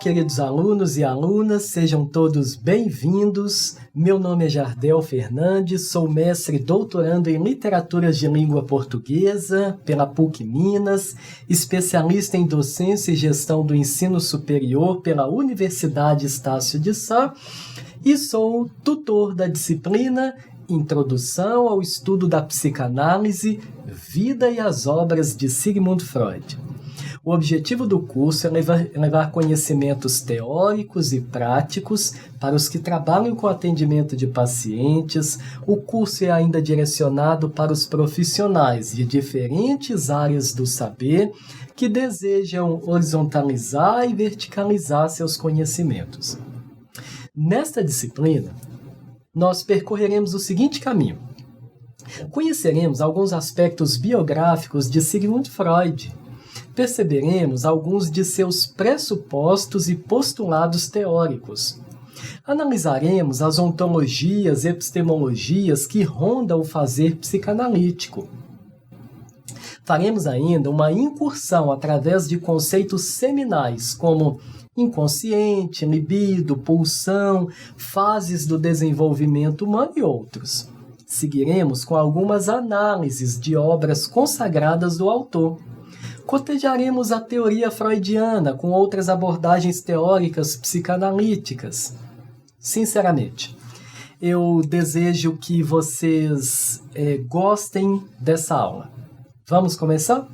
queridos alunos e alunas, sejam todos bem-vindos. Meu nome é Jardel Fernandes, sou mestre e doutorando em Literaturas de Língua Portuguesa pela PUC Minas, especialista em docência e gestão do ensino superior pela Universidade Estácio de Sá e sou tutor da disciplina Introdução ao Estudo da Psicanálise, Vida e as Obras de Sigmund Freud. O objetivo do curso é levar conhecimentos teóricos e práticos para os que trabalham com atendimento de pacientes. O curso é ainda direcionado para os profissionais de diferentes áreas do saber que desejam horizontalizar e verticalizar seus conhecimentos. Nesta disciplina, nós percorreremos o seguinte caminho. Conheceremos alguns aspectos biográficos de Sigmund Freud. Perceberemos alguns de seus pressupostos e postulados teóricos. Analisaremos as ontologias e epistemologias que rondam o fazer psicanalítico. Faremos ainda uma incursão através de conceitos seminais como inconsciente, libido, pulsão, fases do desenvolvimento humano e outros. Seguiremos com algumas análises de obras consagradas do autor. Cotejaremos a teoria freudiana com outras abordagens teóricas psicanalíticas. Sinceramente, eu desejo que vocês gostem dessa aula. Vamos começar?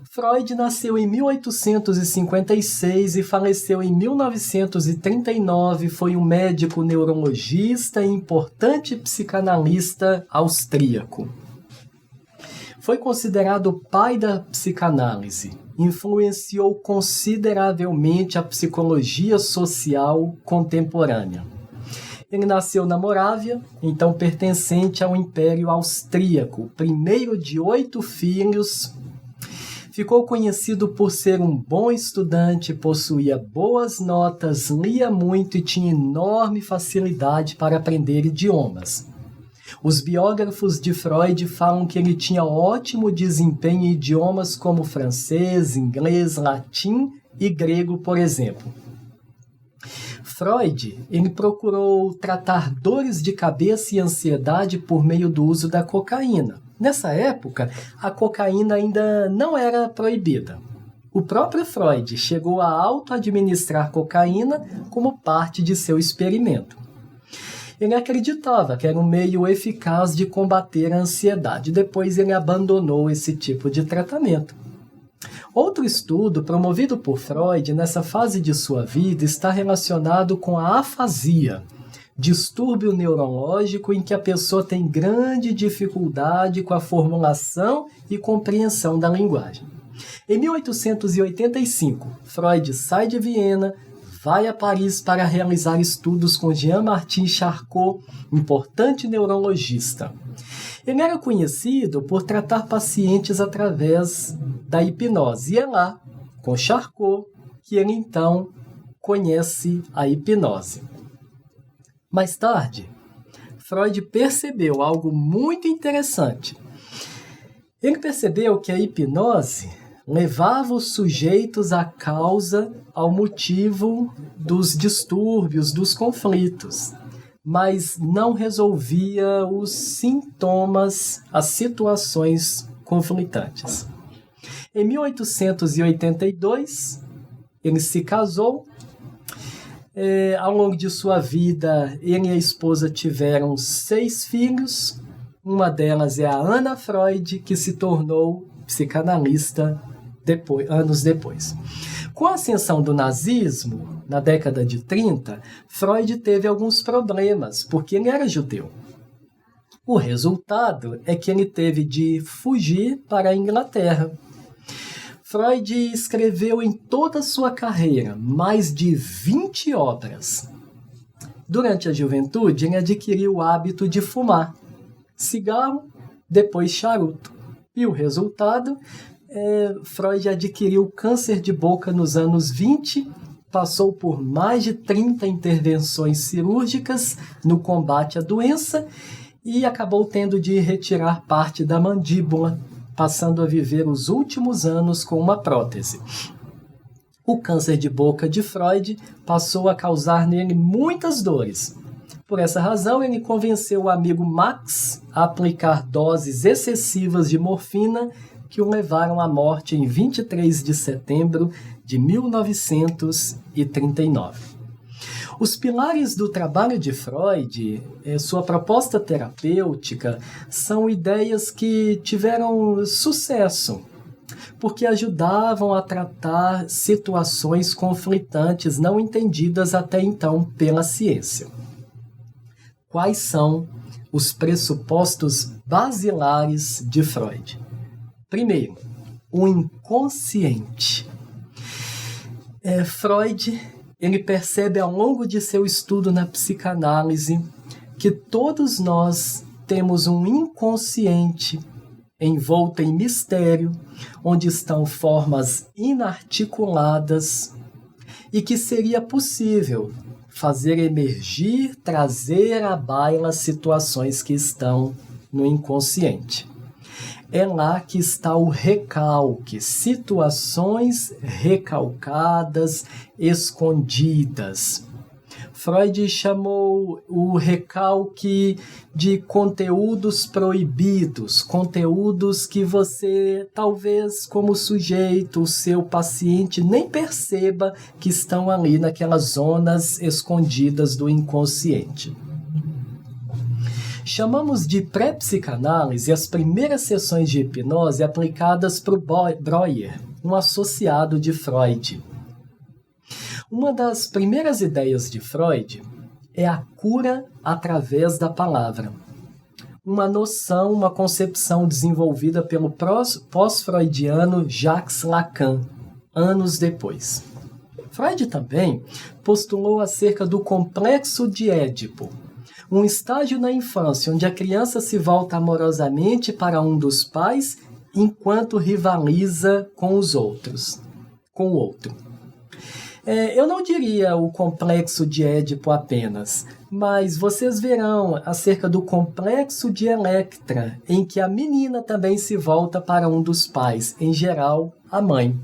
Freud nasceu em 1856 e faleceu em 1939. Foi um médico neurologista e importante psicanalista austríaco. Foi considerado o pai da psicanálise. Influenciou consideravelmente a psicologia social contemporânea. Ele nasceu na Morávia, então pertencente ao Império Austríaco, primeiro de 8 filhos. Ficou conhecido por ser um bom estudante, possuía boas notas, lia muito e tinha enorme facilidade para aprender idiomas. Os biógrafos de Freud falam que ele tinha ótimo desempenho em idiomas como francês, inglês, latim e grego, por exemplo. Freud, ele procurou tratar dores de cabeça e ansiedade por meio do uso da cocaína. Nessa época, a cocaína ainda não era proibida. O próprio Freud chegou a auto-administrar cocaína como parte de seu experimento. Ele acreditava que era um meio eficaz de combater a ansiedade. Depois ele abandonou esse tipo de tratamento. Outro estudo promovido por Freud nessa fase de sua vida está relacionado com a afasia, distúrbio neurológico em que a pessoa tem grande dificuldade com a formulação e compreensão da linguagem. Em 1885, Freud sai de Viena, vai a Paris para realizar estudos com Jean-Martin Charcot, importante neurologista. Ele era conhecido por tratar pacientes através da hipnose. E é lá, com Charcot, que ele então conhece a hipnose. Mais tarde, Freud percebeu algo muito interessante. Ele percebeu que a hipnose levava os sujeitos à causa, ao motivo dos distúrbios, dos conflitos, mas não resolvia os sintomas, as situações conflitantes. Em 1882, ele se casou. Ao longo de sua vida, ele e a esposa tiveram 6 filhos. Uma delas é a Anna Freud, que se tornou psicanalista anos depois. Com a ascensão do nazismo, na década de 30, Freud teve alguns problemas, porque ele era judeu. O resultado é que ele teve de fugir para a Inglaterra. Freud escreveu em toda a sua carreira mais de 20 obras. Durante a juventude, ele adquiriu o hábito de fumar cigarro, depois charuto. E o resultado, Freud adquiriu câncer de boca nos anos 20, passou por mais de 30 intervenções cirúrgicas no combate à doença e acabou tendo de retirar parte da mandíbula, passando a viver os últimos anos com uma prótese. O câncer de boca de Freud passou a causar nele muitas dores. Por essa razão, ele convenceu o amigo Max a aplicar doses excessivas de morfina que o levaram à morte em 23 de setembro de 1939. Os pilares do trabalho de Freud, sua proposta terapêutica, são ideias que tiveram sucesso, porque ajudavam a tratar situações conflitantes não entendidas até então pela ciência. Quais são os pressupostos basilares de Freud? Primeiro, o inconsciente. Freud ele percebe ao longo de seu estudo na psicanálise que todos nós temos um inconsciente envolto em mistério, onde estão formas inarticuladas e que seria possível fazer emergir, trazer à baila situações que estão no inconsciente. É lá que está o recalque, situações recalcadas, escondidas. Freud chamou o recalque de conteúdos proibidos, conteúdos que você, talvez como sujeito, o seu paciente, nem perceba que estão ali naquelas zonas escondidas do inconsciente. Chamamos de pré-psicanálise as primeiras sessões de hipnose aplicadas por Breuer, um associado de Freud. Uma das primeiras ideias de Freud é a cura através da palavra. Uma noção, uma concepção desenvolvida pelo pós-freudiano Jacques Lacan, anos depois. Freud também postulou acerca do complexo de Édipo, um estágio na infância onde a criança se volta amorosamente para um dos pais enquanto rivaliza com o outro. Eu não diria o complexo de Édipo apenas, mas vocês verão acerca do complexo de Electra, em que a menina também se volta para um dos pais, em geral, a mãe.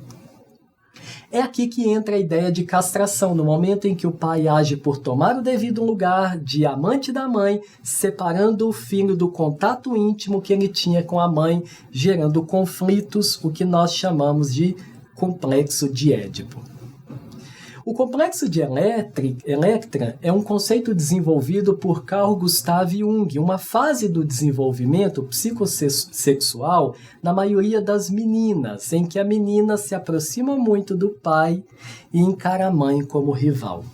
É aqui que entra a ideia de castração, no momento em que o pai age por tomar o devido lugar de amante da mãe, separando o filho do contato íntimo que ele tinha com a mãe, gerando conflitos, o que nós chamamos de complexo de Édipo. O complexo de Electra é um conceito desenvolvido por Carl Gustav Jung, uma fase do desenvolvimento psicossexual na maioria das meninas, em que a menina se aproxima muito do pai e encara a mãe como rival.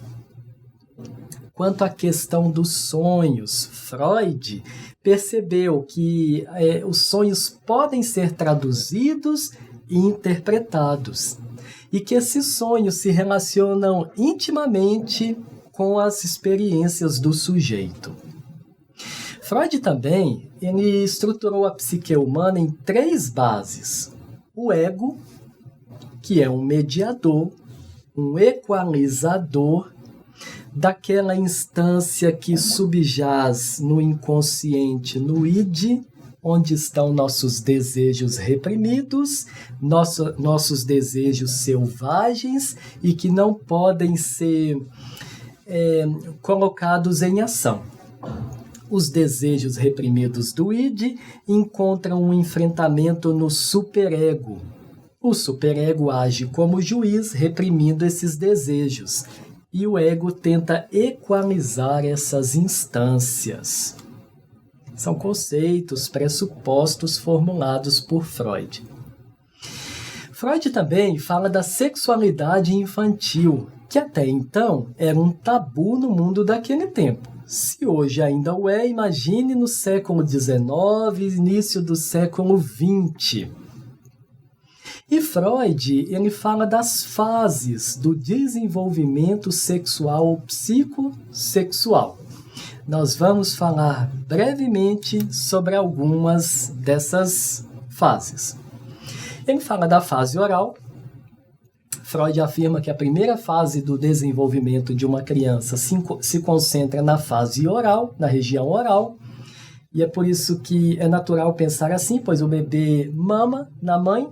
Quanto à questão dos sonhos, Freud percebeu que os sonhos podem ser traduzidos e interpretados, e que esses sonhos se relacionam intimamente com as experiências do sujeito. Freud também estruturou a psique humana em 3 bases. O ego, que é um mediador, um equalizador daquela instância que subjaz no inconsciente, no id, onde estão nossos desejos reprimidos, nossos desejos selvagens e que não podem ser colocados em ação. Os desejos reprimidos do id encontram um enfrentamento no superego. O superego age como juiz, reprimindo esses desejos, e o ego tenta equalizar essas instâncias. São conceitos, pressupostos formulados por Freud. Freud também fala da sexualidade infantil, que até então era um tabu no mundo daquele tempo. Se hoje ainda o é, imagine no século XIX, início do século XX. E Freud, ele fala das fases do desenvolvimento sexual ou psicossexual. Nós vamos falar brevemente sobre algumas dessas fases. Ele fala da fase oral. Freud afirma que a primeira fase do desenvolvimento de uma criança se concentra na fase oral, na região oral, e é por isso que é natural pensar assim, pois o bebê mama na mãe,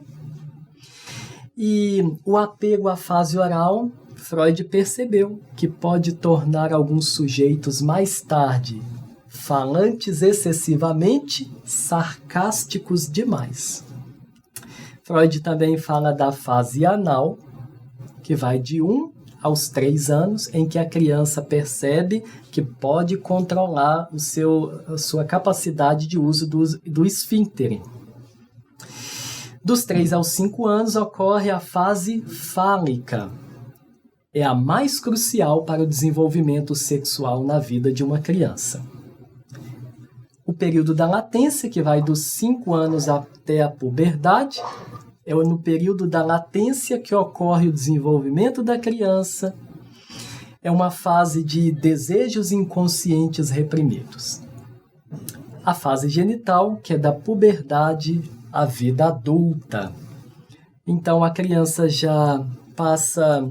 E o apego à fase oral, Freud percebeu que pode tornar alguns sujeitos mais tarde falantes excessivamente, sarcásticos demais. Freud também fala da fase anal, que vai de 1 aos 3 anos, em que a criança percebe que pode controlar a sua capacidade de uso do esfíncter. Dos 3 aos 5 anos ocorre a fase fálica. É a mais crucial para o desenvolvimento sexual na vida de uma criança. O período da latência, que vai dos 5 anos até a puberdade, é no período da latência que ocorre o desenvolvimento da criança. É uma fase de desejos inconscientes reprimidos. A fase genital, que é da puberdade à vida adulta. Então, a criança já passa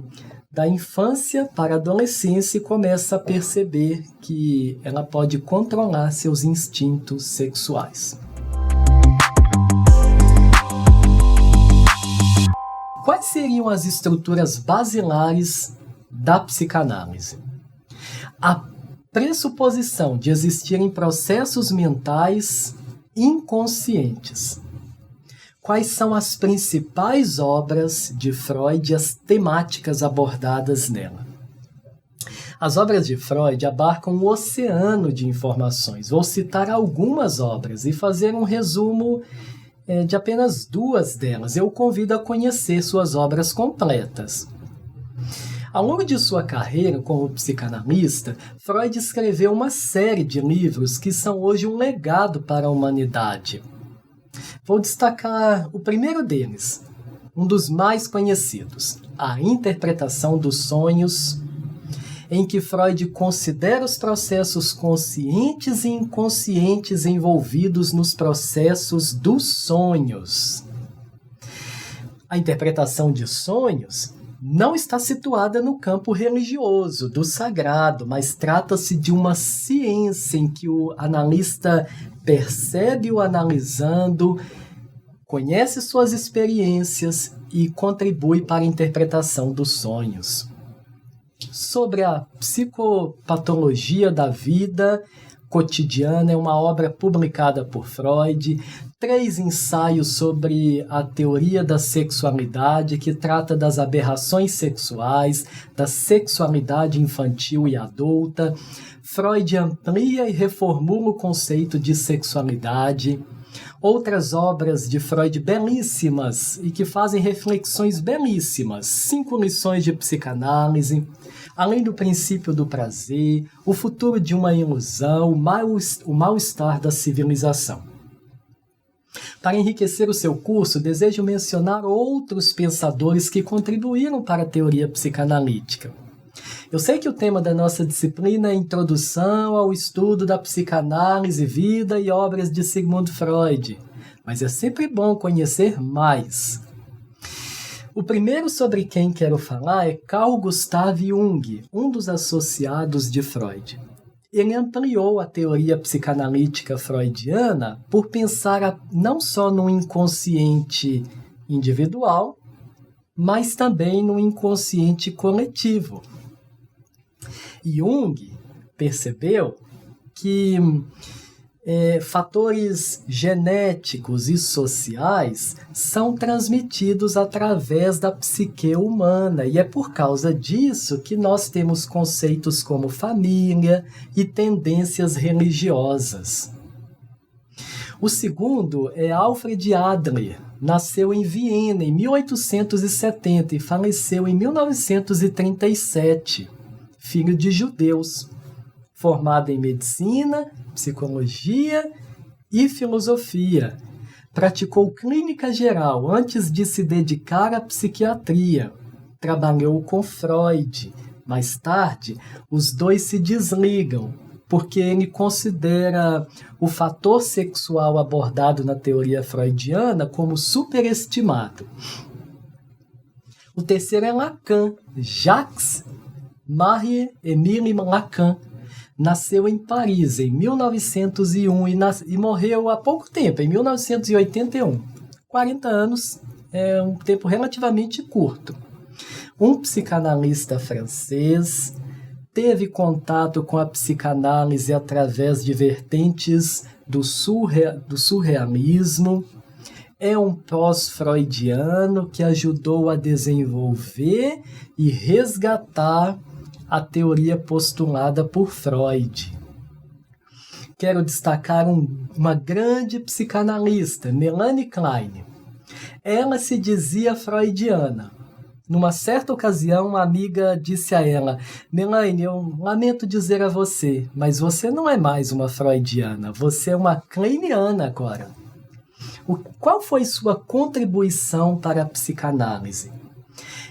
da infância para a adolescência e começa a perceber que ela pode controlar seus instintos sexuais. Quais seriam as estruturas basilares da psicanálise? A pressuposição de existirem processos mentais inconscientes. Quais são as principais obras de Freud e as temáticas abordadas nela? As obras de Freud abarcam um oceano de informações. Vou citar algumas obras e fazer um resumo de apenas 2 delas. Eu o convido a conhecer suas obras completas. Ao longo de sua carreira como psicanalista, Freud escreveu uma série de livros que são hoje um legado para a humanidade. Vou destacar o primeiro deles, um dos mais conhecidos, A Interpretação dos Sonhos, em que Freud considera os processos conscientes e inconscientes envolvidos nos processos dos sonhos. A interpretação de sonhos não está situada no campo religioso, do sagrado, mas trata-se de uma ciência em que o analista percebe o analisando, conhece suas experiências e contribui para a interpretação dos sonhos. Sobre a psicopatologia da vida cotidiana, é uma obra publicada por Freud, 3 ensaios sobre a teoria da sexualidade, que trata das aberrações sexuais, da sexualidade infantil e adulta. Freud amplia e reformula o conceito de sexualidade. Outras obras de Freud belíssimas e que fazem reflexões belíssimas. 5 lições de psicanálise, além do princípio do prazer, o futuro de uma ilusão, o mal-estar da civilização. Para enriquecer o seu curso, desejo mencionar outros pensadores que contribuíram para a teoria psicanalítica. Eu sei que o tema da nossa disciplina é Introdução ao Estudo da Psicanálise, Vida e Obras de Sigmund Freud, mas é sempre bom conhecer mais. O primeiro sobre quem quero falar é Carl Gustav Jung, um dos associados de Freud. Ele ampliou a teoria psicanalítica freudiana por pensar não só no inconsciente individual, mas também no inconsciente coletivo. Jung percebeu que fatores genéticos e sociais são transmitidos através da psique humana, e é por causa disso que nós temos conceitos como família e tendências religiosas. O segundo é Alfred Adler. Nasceu em Viena em 1870 e faleceu em 1937. Filho de judeus, formado em medicina, psicologia e filosofia. Praticou clínica geral antes de se dedicar à psiquiatria. Trabalhou com Freud. Mais tarde, os dois se desligam, porque ele considera o fator sexual abordado na teoria freudiana como superestimado. O terceiro é Lacan, Jacques Marie-Émile Lacan. Nasceu em Paris em 1901 e morreu há pouco tempo, em 1981. 40 anos é um tempo relativamente curto. Um psicanalista francês teve contato com a psicanálise através de vertentes do surrealismo, é um pós-freudiano que ajudou a desenvolver e resgatar a teoria postulada por Freud. Quero destacar uma grande psicanalista, Melanie Klein. Ela se dizia freudiana. Numa certa ocasião, uma amiga disse a ela: Melanie, eu lamento dizer a você, mas você não é mais uma freudiana, você é uma kleiniana agora. Qual foi sua contribuição para a psicanálise?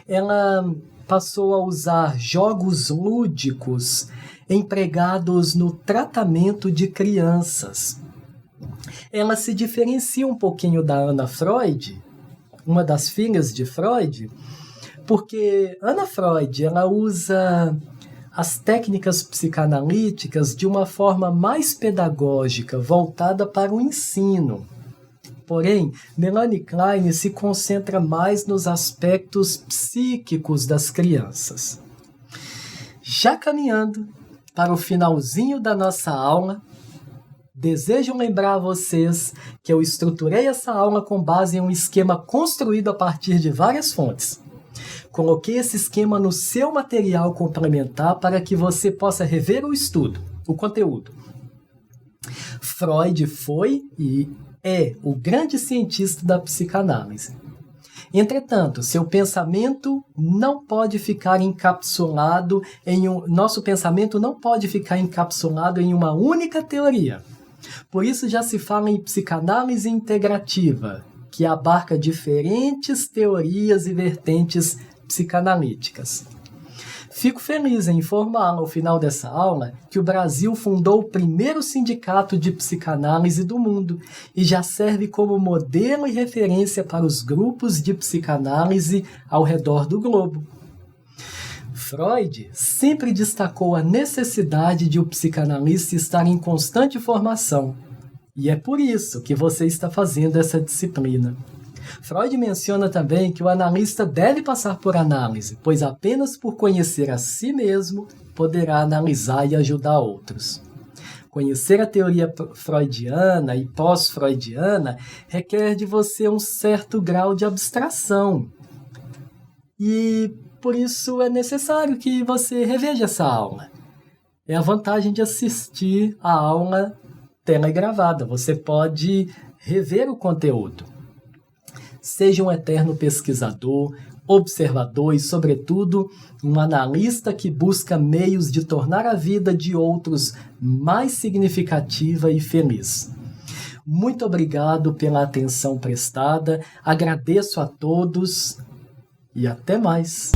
Ela passou a usar jogos lúdicos empregados no tratamento de crianças. Ela se diferencia um pouquinho da Anna Freud, uma das filhas de Freud, porque Anna Freud ela usa as técnicas psicanalíticas de uma forma mais pedagógica, voltada para o ensino. Porém, Melanie Klein se concentra mais nos aspectos psíquicos das crianças. Já caminhando para o finalzinho da nossa aula, desejo lembrar a vocês que eu estruturei essa aula com base em um esquema construído a partir de várias fontes. Coloquei esse esquema no seu material complementar para que você possa rever o estudo, o conteúdo. Freud foi e é o grande cientista da psicanálise. Entretanto, seu pensamento não pode ficar encapsulado nosso pensamento não pode ficar encapsulado em uma única teoria. Por isso já se fala em psicanálise integrativa, que abarca diferentes teorias e vertentes psicanalíticas. Fico feliz em informá-lo ao final dessa aula que o Brasil fundou o primeiro sindicato de psicanálise do mundo e já serve como modelo e referência para os grupos de psicanálise ao redor do globo. Freud sempre destacou a necessidade de o psicanalista estar em constante formação, e é por isso que você está fazendo essa disciplina. Freud menciona também que o analista deve passar por análise, pois apenas por conhecer a si mesmo poderá analisar e ajudar outros. Conhecer a teoria freudiana e pós-freudiana requer de você um certo grau de abstração. E por isso é necessário que você reveja essa aula. É a vantagem de assistir a aula telegravada. Você pode rever o conteúdo. Seja um eterno pesquisador, observador e, sobretudo, um analista que busca meios de tornar a vida de outros mais significativa e feliz. Muito obrigado pela atenção prestada, agradeço a todos e até mais.